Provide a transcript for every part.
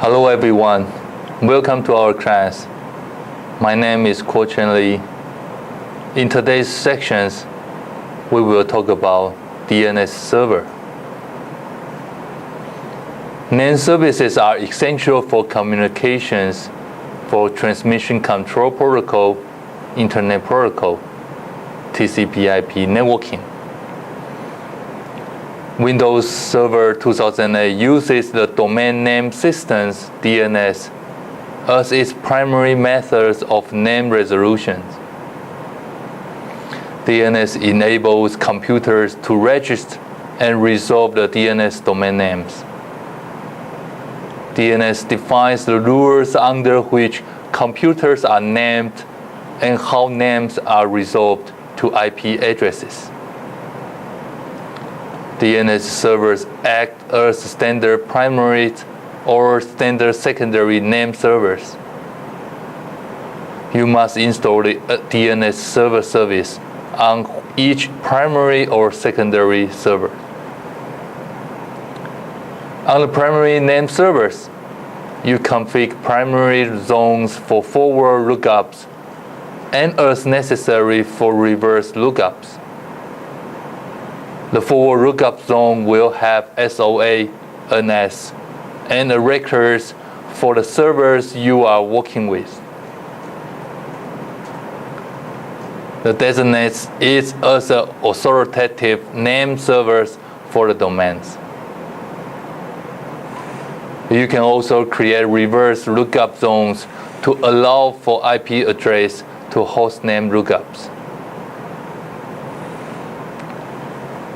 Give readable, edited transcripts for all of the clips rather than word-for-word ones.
Hello everyone, welcome to our class. My name is Kuo Chen Lee. In today's sections, we will talk about DNS server. NAND services are essential for communications for transmission control protocol, internet protocol, TCP/IP networking. Windows Server 2008 uses the domain name systems DNS as its primary method of name resolution. DNS enables computers to register and resolve the DNS domain names. DNS defines the rules under which computers are named and how names are resolved to IP addresses. DNS servers act as standard primary or standard secondary name servers. You must install the DNS server service on each primary or secondary server. On the primary name servers, you configure primary zones for forward lookups and as necessary for reverse lookups. The forward lookup zone will have SOA, NS, and the records for the servers you are working with. The designates it as an authoritative name servers for the domains. You can also create reverse lookup zones to allow for IP address to host name lookups.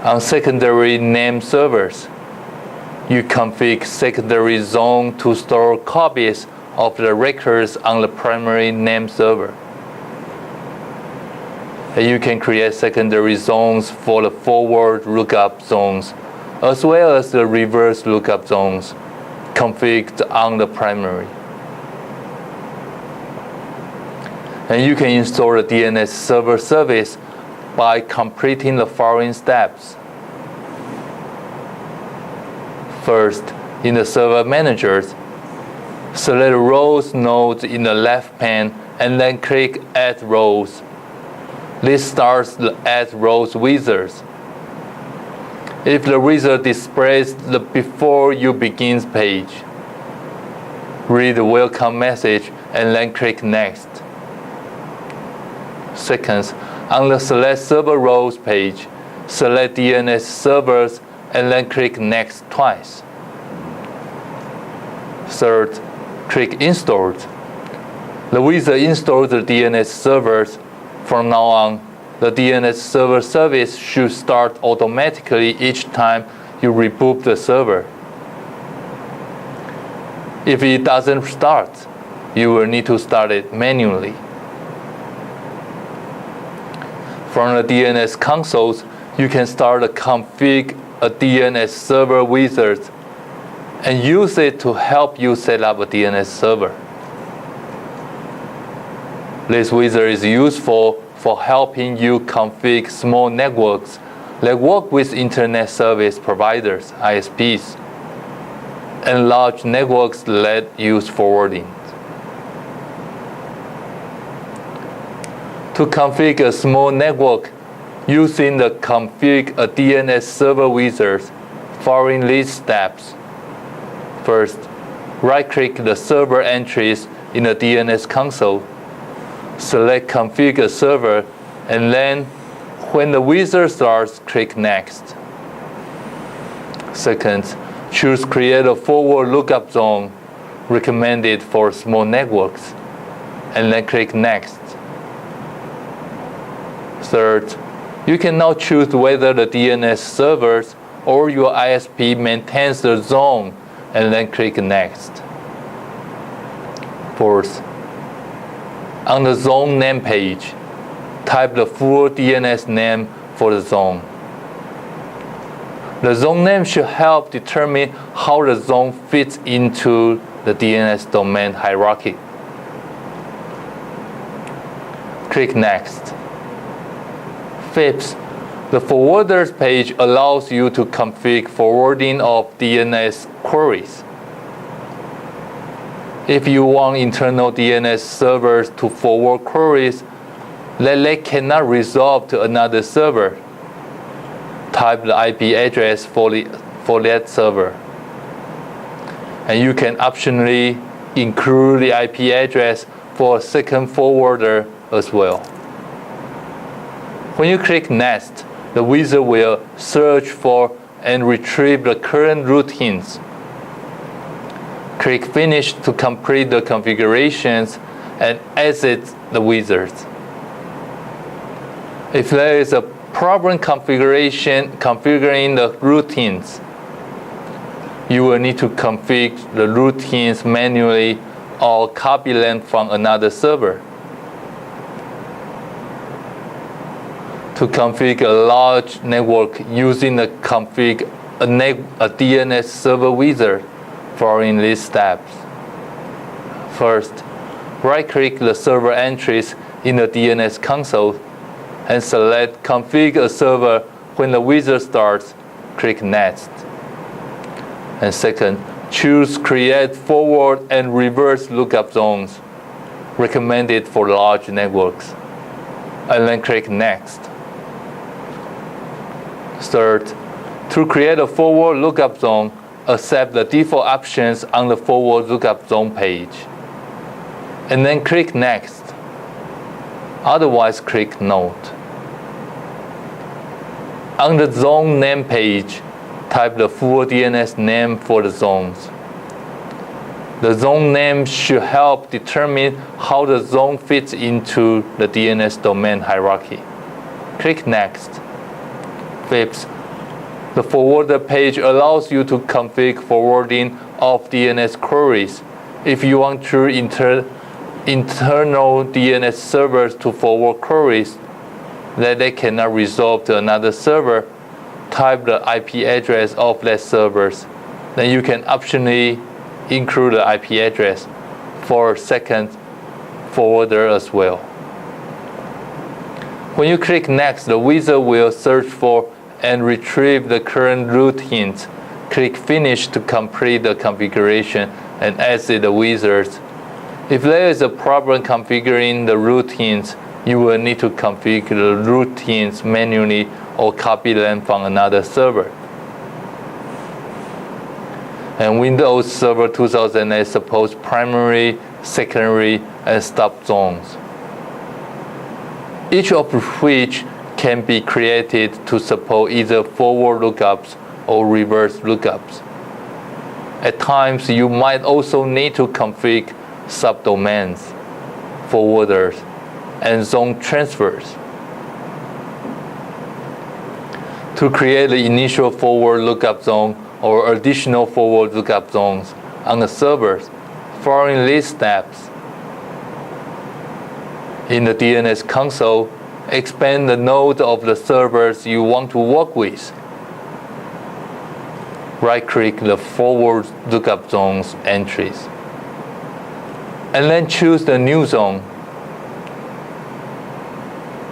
On secondary name servers, you configure secondary zone to store copies of the records on the primary name server. And you can create secondary zones for the forward lookup zones, as well as the reverse lookup zones configured on the primary. And you can install the DNS server service by completing the following steps. First, in the server managers, select roles nodes in the left pane and then click Add Roles. This starts the Add Roles wizard. If the wizard displays the Before You Begin page, read the welcome message and then click Next. Second, on the Select Server Roles page, select DNS servers and then click Next twice. Third, click Installed. The wizard installs the DNS servers. From now on, the DNS server service should start automatically each time you reboot the server. If it doesn't start, you will need to start it manually. From the DNS consoles, you can start to configure a DNS server wizard and use it to help you set up a DNS server. This wizard is useful for helping you configure small networks that work with internet service providers, ISPs, and large networks that use forwarding. To configure a small network using the Configure a DNS server wizard, following these steps. First, right-click the server entries in the DNS console, select Configure Server, and then, when the wizard starts, click Next. Second, choose Create a Forward Lookup Zone recommended for small networks, and then click Next. Third, you can now choose whether the DNS servers or your ISP maintains the zone, and then click Next. Fourth, on the zone name page, type the full DNS name for the zone. The zone name should help determine how the zone fits into the DNS domain hierarchy. Click Next. Fifth, the forwarders page allows you to configure forwarding of DNS queries. If you want internal DNS servers to forward queries that they cannot resolve to another server, type the IP address for that server. And you can optionally include the IP address for a second forwarder as well. When you click Next, the wizard will search for and retrieve the current routines. Click Finish to complete the configurations and exit the wizard. If there is a problem configuring the routines, you will need to configure the routines manually or copy them from another server. To configure a large network using a DNS server wizard, following these steps. First, right-click the server entries in the DNS console and select Configure a server. When the wizard starts, click Next. And second, choose Create Forward and Reverse Lookup Zones, recommended for large networks, and then click Next. Third, to create a forward lookup zone, accept the default options on the forward lookup zone page, and then click Next. Otherwise, click Note. On the zone name page, type the full DNS name for the zones. The zone name should help determine how the zone fits into the DNS domain hierarchy. Click Next. Fifth, the forwarder page allows you to configure forwarding of DNS queries. If you want true internal DNS servers to forward queries that they cannot resolve to another server, type the IP address of that servers. Then you can optionally include the IP address for a second forwarder as well. When you click Next, the wizard will search for and retrieve the current routines. Click Finish to complete the configuration and exit the wizard. If there is a problem configuring the routines, you will need to configure the routines manually or copy them from another server. And Windows Server 2008 supports primary, secondary, and stop zones, each of which can be created to support either forward lookups or reverse lookups. At times, you might also need to configure subdomains, forwarders, and zone transfers. To create the initial forward lookup zone or additional forward lookup zones on the servers, following these steps. In the DNS console, expand the node of the servers you want to work with. Right-click the forward lookup zones entries, and then choose the new zone.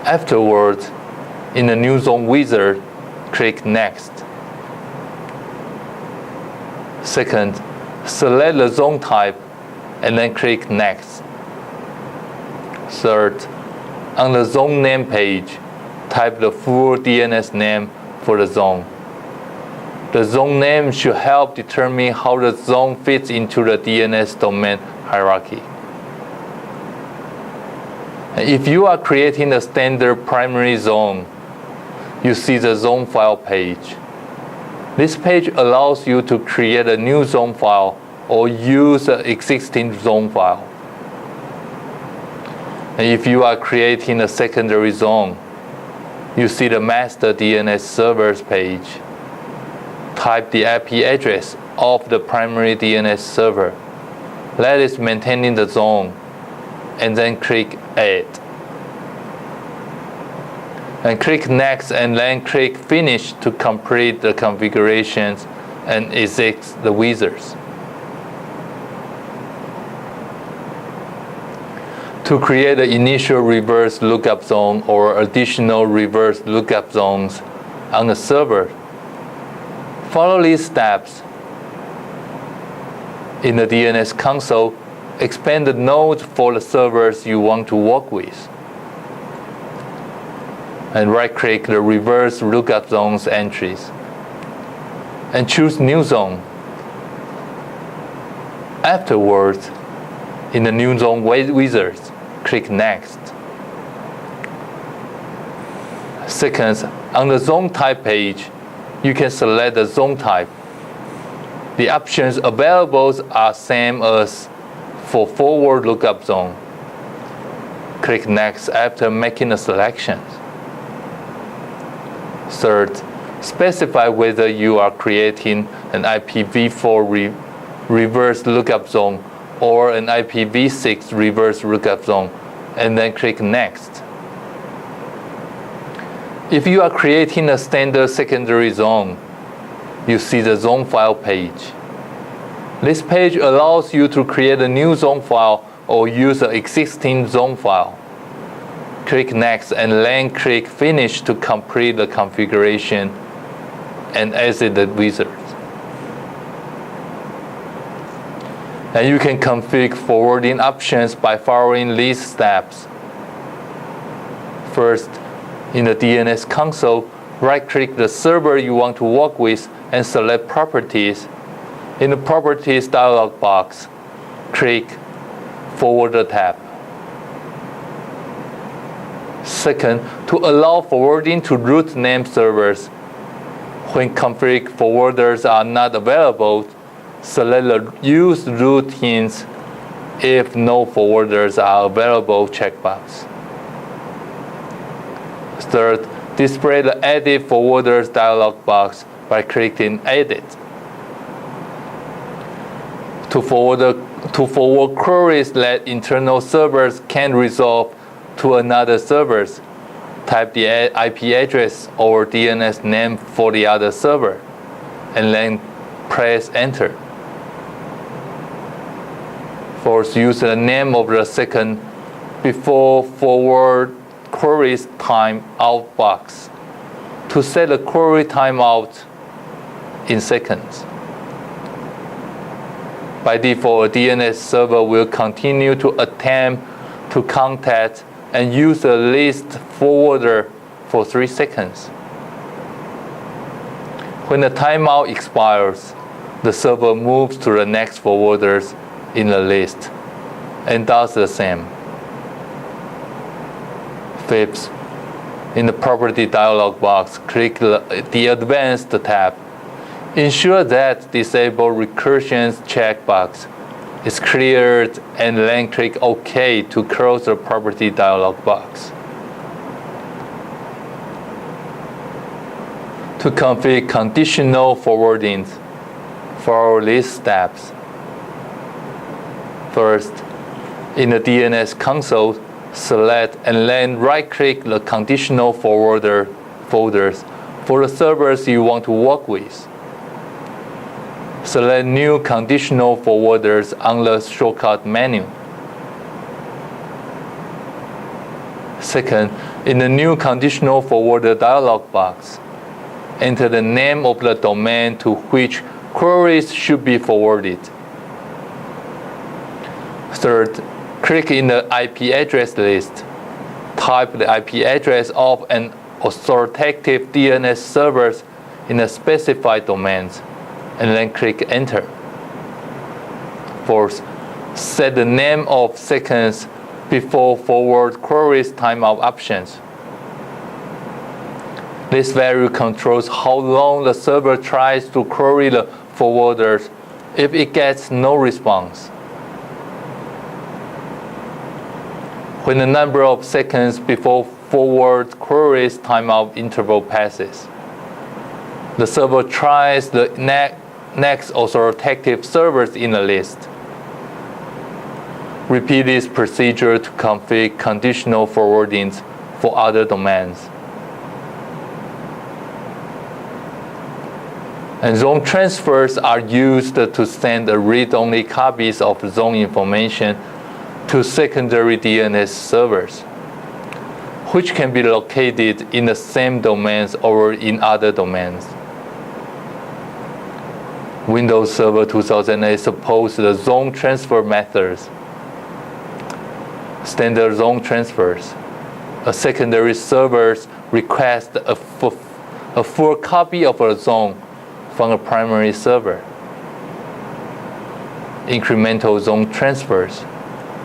Afterwards, in the new zone wizard, click Next. Second, select the zone type and then click Next. Third, on the zone name page, type the full DNS name for the zone. The zone name should help determine how the zone fits into the DNS domain hierarchy. If you are creating a standard primary zone, you see the zone file page. This page allows you to create a new zone file or use an existing zone file. And if you are creating a secondary zone, you see the master DNS servers page. Type the IP address of the primary DNS server that is maintaining the zone, and then click Add. And click Next, and then click Finish to complete the configurations and exit the wizards. To create the initial reverse lookup zone or additional reverse lookup zones on the server, follow these steps. In the DNS console, expand the node for the servers you want to work with. And right-click the reverse lookup zones entries. And choose New Zone. Afterwards, in the New Zone wizard, click Next. Second, on the Zone Type page, you can select the zone type. The options available are same as for forward lookup zone. Click Next after making a selection. Third, specify whether you are creating an IPv4 reverse lookup zone or an IPv6 reverse lookup zone, and then click Next. If you are creating a standard secondary zone, you see the zone file page. This page allows you to create a new zone file or use an existing zone file. Click Next and then click Finish to complete the configuration and exit the wizard. And you can configure forwarding options by following these steps. First, in the DNS console, right-click the server you want to work with and select Properties. In the Properties dialog box, click Forwarder tab. Second, to allow forwarding to root name servers, when config forwarders are not available, select the Use Routines if no forwarders are available checkbox. Third, display the Edit Forwarders dialog box by clicking Edit. To forward queries that internal servers can resolve to another servers, type the IP address or DNS name for the other server, and then press Enter. Fourth, use the name of the second before forward queries timeout box to set the query timeout in seconds. By default, a DNS server will continue to attempt to contact and use the list forwarder for 3 seconds. When the timeout expires, the server moves to the next forwarders in the list and does the same. Fifth, in the Property dialog box, click the Advanced tab. Ensure that Disable Recursions checkbox is cleared and then click OK to close the Property dialog box. To configure conditional forwarding, follow these steps. First, in the DNS console, select and then right-click the conditional forwarder folders for the servers you want to work with. Select New Conditional Forwarders on the shortcut menu. Second, in the New Conditional Forwarder dialog box, enter the name of the domain to which queries should be forwarded. Third, click in the IP address list. Type the IP address of an authoritative DNS servers in the specified domains, and then click Enter. Fourth, set the name of seconds before forward queries timeout options. This value controls how long the server tries to query the forwarders if it gets no response. When the number of seconds before forward queries timeout interval passes, the server tries the next authoritative servers in the list. Repeat this procedure to configure conditional forwardings for other domains. And zone transfers are used to send read-only copies of zone information to secondary DNS servers, which can be located in the same domains or in other domains. Windows Server 2008 supports the zone transfer methods standard zone transfers. A secondary server requests a full copy of a zone from a primary server. Incremental zone transfers.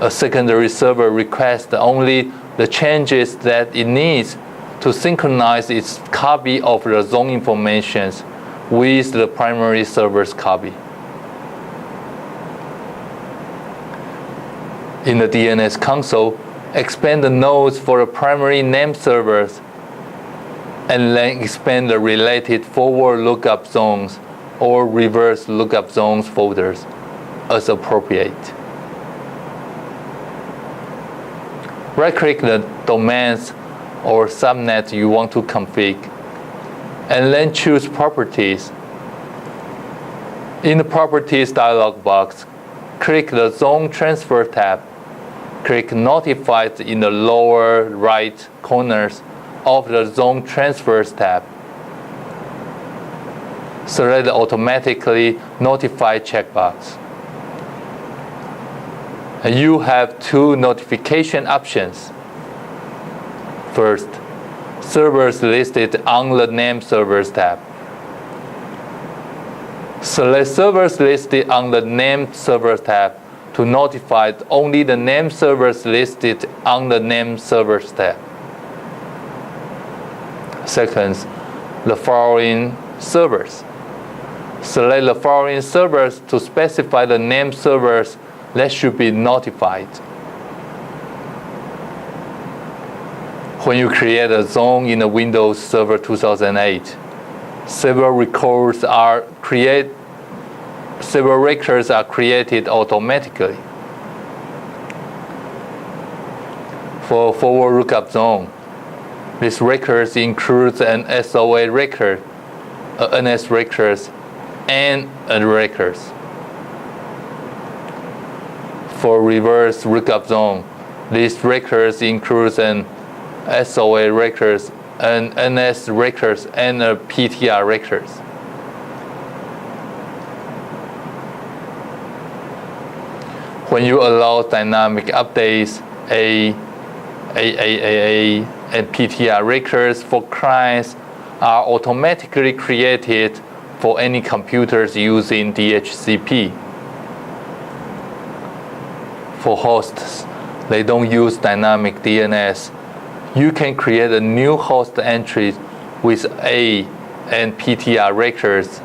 A secondary server requests only the changes that it needs to synchronize its copy of the zone information with the primary server's copy. In the DNS console, expand the nodes for the primary name servers and then expand the related forward lookup zones or reverse lookup zones folders as appropriate. Right-click the domains or subnet you want to config, and then choose Properties. In the Properties dialog box, click the Zone Transfer tab. Click Notified in the lower right corners of the Zone Transfers tab. Select the Automatically Notify checkbox. And you have two notification options. First, servers listed on the Name Servers tab. Select servers listed on the Name Servers tab to notify only the name servers listed on the Name Servers tab. Second, the following servers. Select the following servers to specify the name servers that should be notified. When you create a zone in the Windows Server 2008, several records are created automatically. For forward lookup zone, these records include an SOA record, a NS records, and a records. For reverse lookup zone, these records include an SOA records, an NS records, and a PTR records. When you allow dynamic updates, AAA, and PTR records for clients are automatically created for any computers using DHCP. For hosts, they don't use dynamic DNS. You can create a new host entry with A and PTR records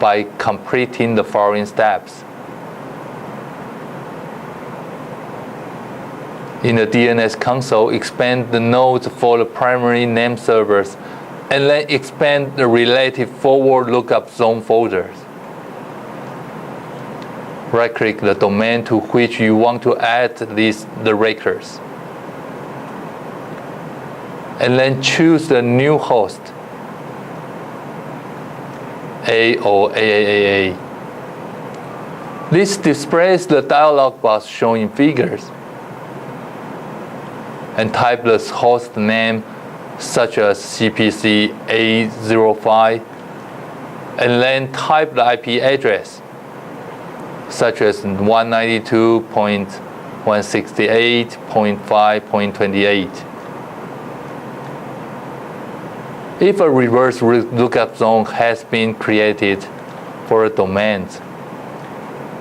by completing the following steps. In the DNS console, expand the nodes for the primary name servers, and then expand the related forward lookup zone folders. Right-click the domain to which you want to add the records, and then choose the new host, A or AAA. This displays the dialog box showing figures, and type the host name such as CPC A05, and then type the IP address such as 192.168.5.28. If a reverse lookup zone has been created for a domain,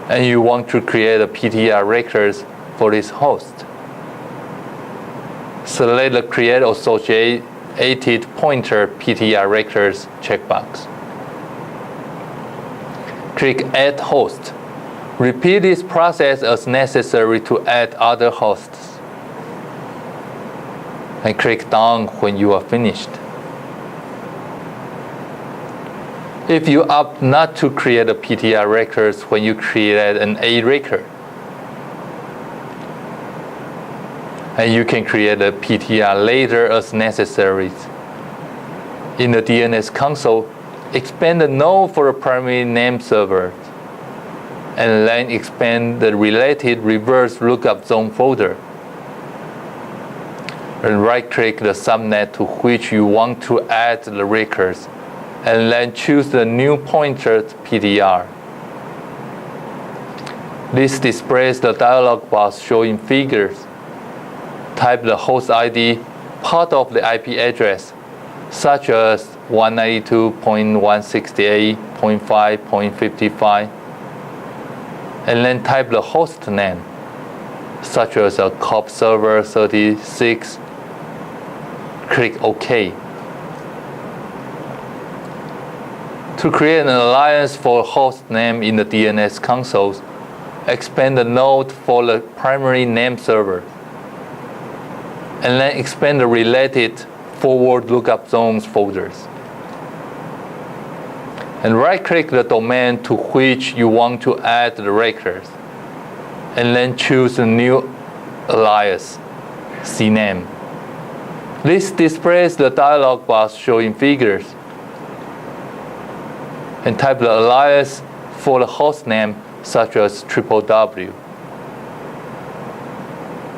and you want to create a PTR records for this host, select the Create Associated Pointer PTR Records checkbox. Click Add Host. Repeat this process as necessary to add other hosts. And click Done when you are finished. If you opt not to create a PTR records when you create an A record, and you can create a PTR later as necessary. In the DNS console, expand the node for the primary name server, and then expand the related reverse lookup zone folder. And right-click the subnet to which you want to add the records, and then choose the new pointer PTR. This displays the dialog box showing figures, type the host ID, part of the IP address, such as 192.168.5.55, and then type the host name, such as a COP server 36. Click OK. To create an alias for host name in the DNS consoles, expand the node for the primary name server, and then expand the related forward lookup zones folders. And right-click the domain to which you want to add the records, and then choose a new alias, cname. This displays the dialog box showing figures. And type the alias for the host name, such as www.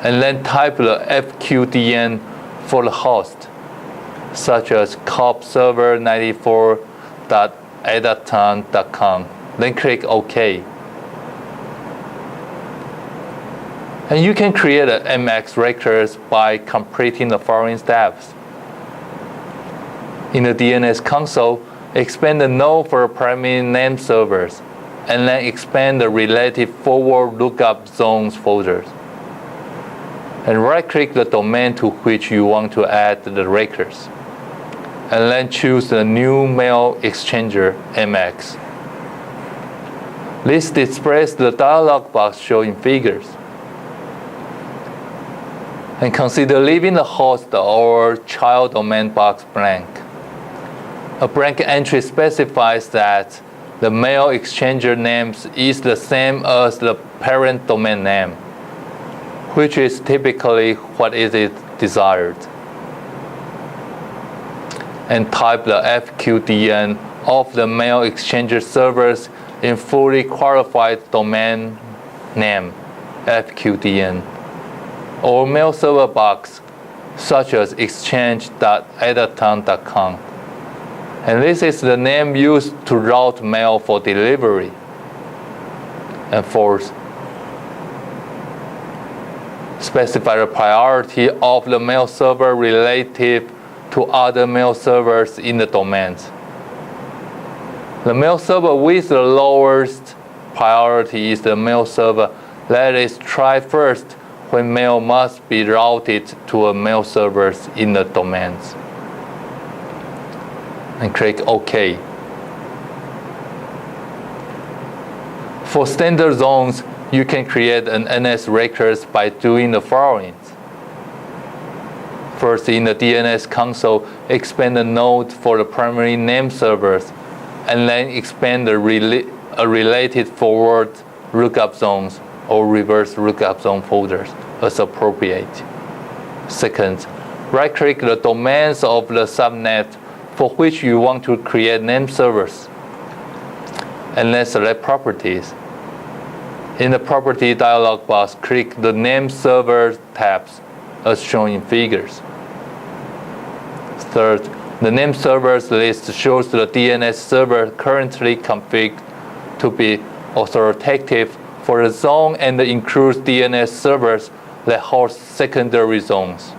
And then type the FQDN for the host, such as copserver94.adaton.com. Then click OK. And you can create an MX records by completing the following steps. In the DNS console, expand the node for primary name servers, and then expand the related forward lookup zones folders. And right-click the domain to which you want to add the records, and then choose the new mail exchanger MX. This displays the dialog box showing figures. And consider leaving the host or child domain box blank. A blank entry specifies that the mail exchanger name is the same as the parent domain name, which is typically what is desired. And type the FQDN of the mail exchanger servers in fully qualified domain name, FQDN, or mail server box, such as exchange.adaton.com. And this is the name used to route mail for delivery. And fourth, specify the priority of the mail server relative to other mail servers in the domains. The mail server with the lowest priority is the mail server that is tried first when mail must be routed to a mail servers in the domains. And click OK. For standard zones, you can create an NS records by doing the following. First, in the DNS console, expand the node for the primary name servers, and then expand the related forward lookup zones or reverse lookup zone folders as appropriate. Second, right-click the domains of the subnet for which you want to create name servers, and then select Properties. In the Property dialog box, click the Name Server tabs as shown in figures. Third, the name servers list shows the DNS server currently configured to be authoritative for the zone and includes DNS servers that host secondary zones.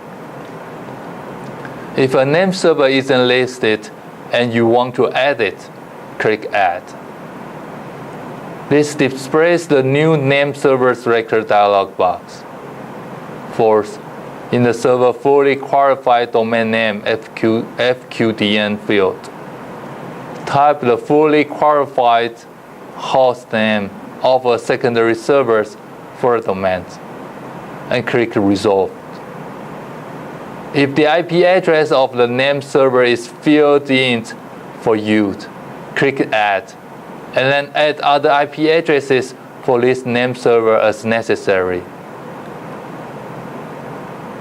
If a name server isn't listed and you want to add it, click Add. This displays the new name servers record dialog box. Fourth, in the server fully qualified domain name FQDN field, type the fully qualified host name of a secondary servers for the domains, and click Resolve. If the IP address of the name server is filled in for you, click Add, and then add other IP addresses for this name server as necessary.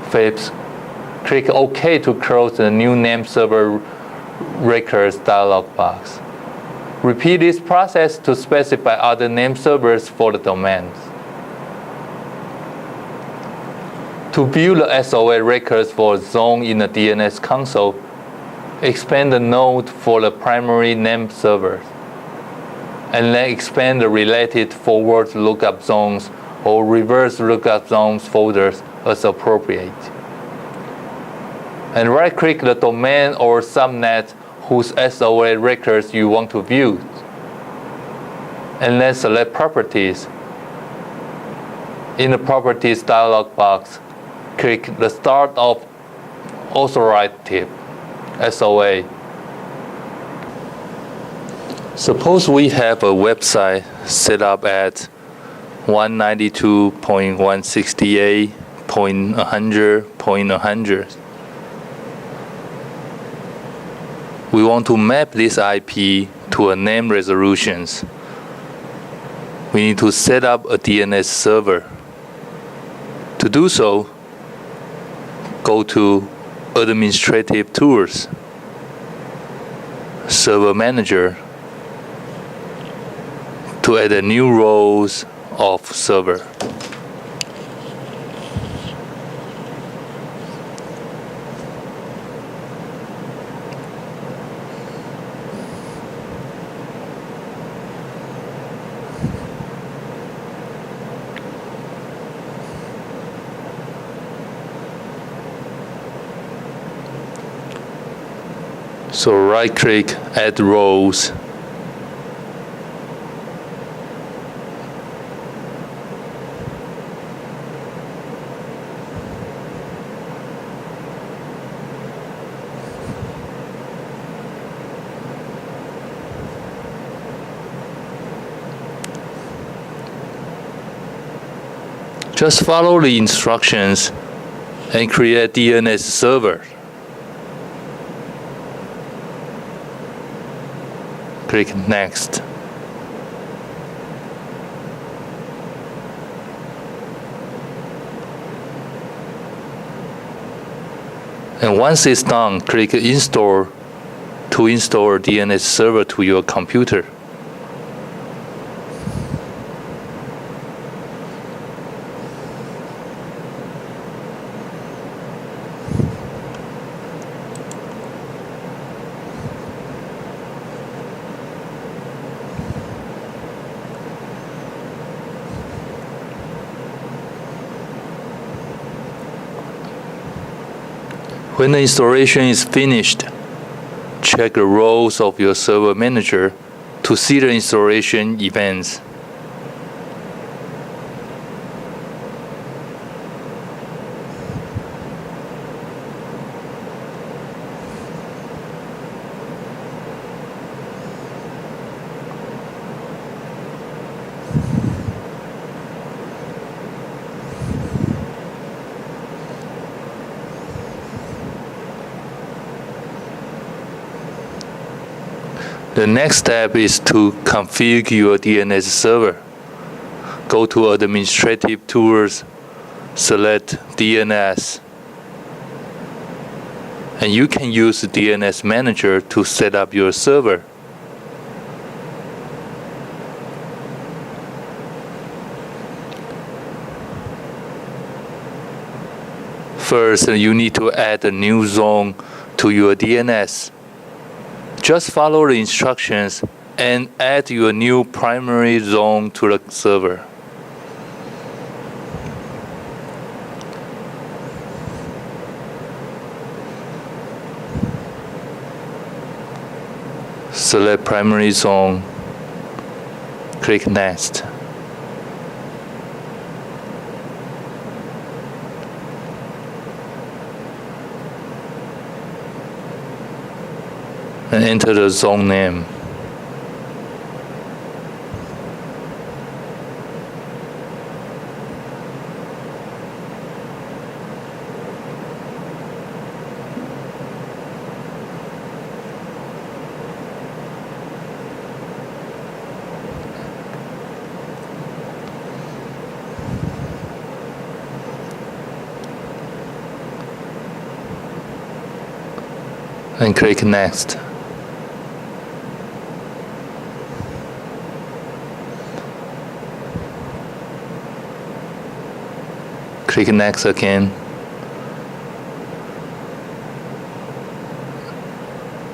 Fifth, click OK to close the new name server records dialog box. Repeat this process to specify other name servers for the domains. To view the SOA records for a zone in the DNS console, expand the node for the primary name servers, and then expand the related forward lookup zones or reverse lookup zones folders as appropriate. and right-click the domain or subnet whose SOA records you want to view, and then select Properties. In the Properties dialog box, click the Start of Authoritative SOA. Suppose we have a website set up at 192.168.100.100. We want to map this IP to a name resolutions. We need to set up a DNS server. To do so, go to Administrative Tools, Server Manager, to add a new roles of server. So right-click, Add Roles. Just follow the instructions and create DNS server. Click Next. And once it's done, click Install to install a DNS server to your computer. When the installation is finished, check the roles of your server manager to see the installation events. The next step is to configure your DNS server. Go to Administrative Tools, select DNS, and you can use the DNS Manager to set up your server. First, you need to add a new zone to your DNS. Just follow the instructions and add your new primary zone to the server. Select primary zone, click Next. And enter the zone name. And click Next. Click Next again,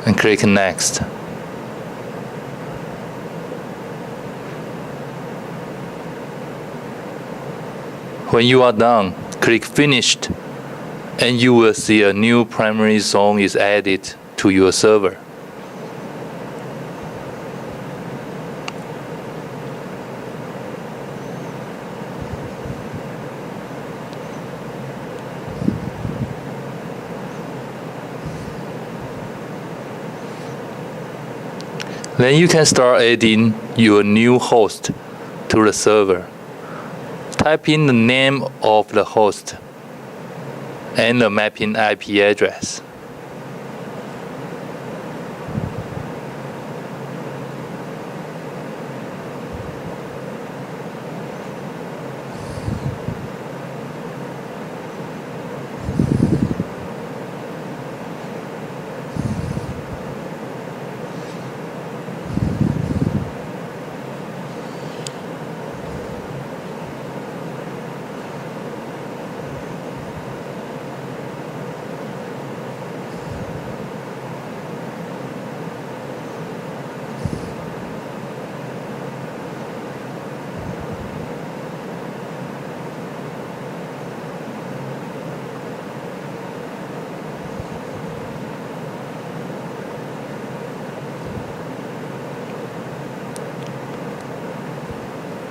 and click Next. When you are done, click Finished and you will see a new primary zone is added to your server. Then you can start adding your new host to the server. Type in the name of the host and the mapping IP address.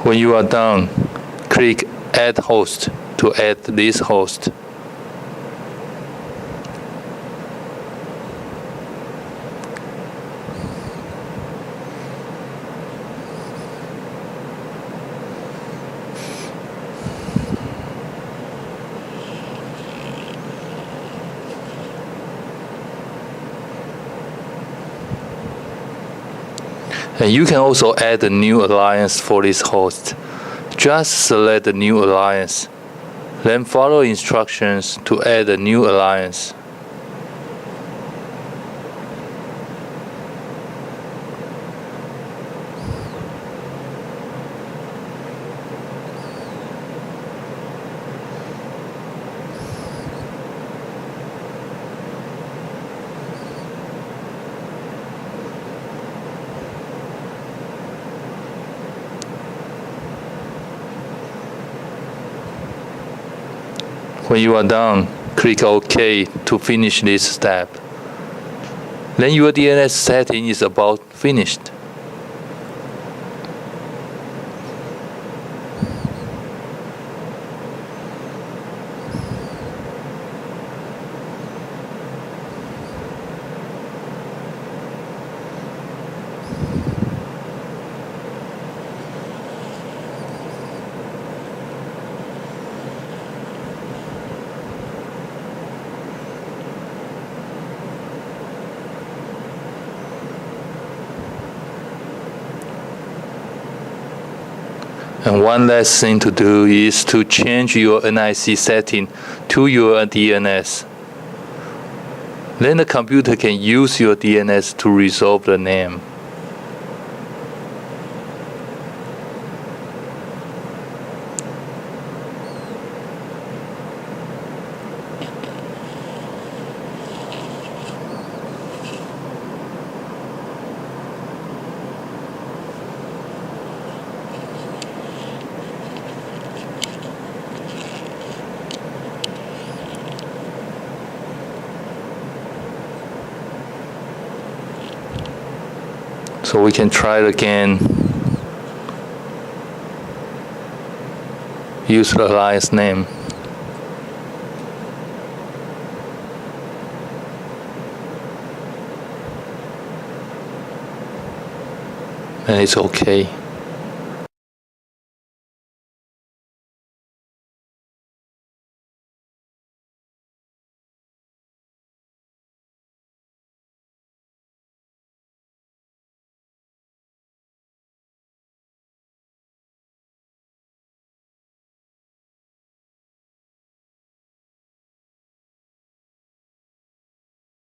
When you are done, click Add Host to add this host. And you can also add a new alliance for this host. Just select the new alliance, then follow instructions to add a new alliance. When you are done, click OK to finish this step. Then your DNS setting is about finished. And one last thing to do is to change your NIC setting to your DNS. Then the computer can use your DNS to resolve the name. So we can try it again. Use the alliance name. And it's okay.